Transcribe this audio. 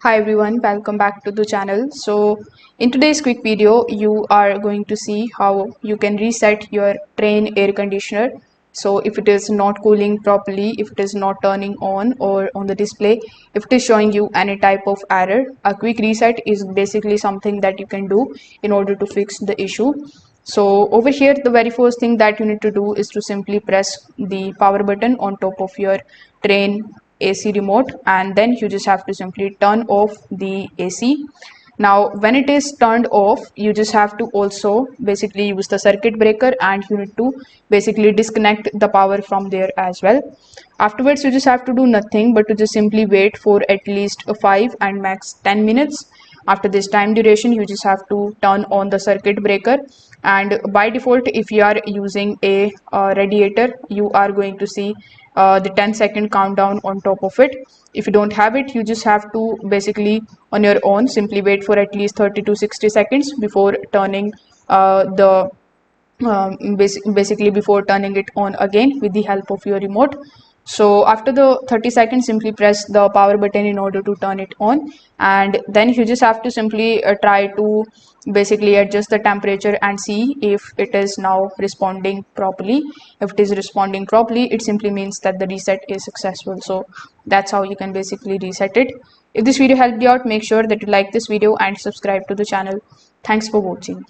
Hi everyone, welcome back to the channel. So in today's quick video, you are going to see how you can reset your Trane air conditioner. So if it is not cooling properly, if it is not turning on or on the display, if it is showing you any type of error, a quick reset is basically something that you can do in order to fix the issue. So over here, the very first thing that you need to do is to simply press the power button on top of your Trane AC remote, and then you just have to simply turn off the AC. Now when it is turned off, you just have to also basically use the circuit breaker, and you need to basically disconnect the power from there as well. Afterwards, you just have to do nothing but to just simply wait for at least 5 and max 10 minutes. After this time duration, you just have to turn on the circuit breaker, and by default, if you are using a radiator, you are going to see the 10-second countdown on top of it. If you don't have it, you just have to basically on your own simply wait for at least 30 to 60 seconds before turning the basically before turning it on again with the help of your remote. So after the 30 seconds, simply press the power button in order to turn it on, and then you just have to simply try to basically adjust the temperature and see if it is now responding properly. If it is responding properly, it simply means that the reset is successful. So that's how you can basically reset it. If this video helped you out, make sure that you like this video and subscribe to the channel. Thanks for watching.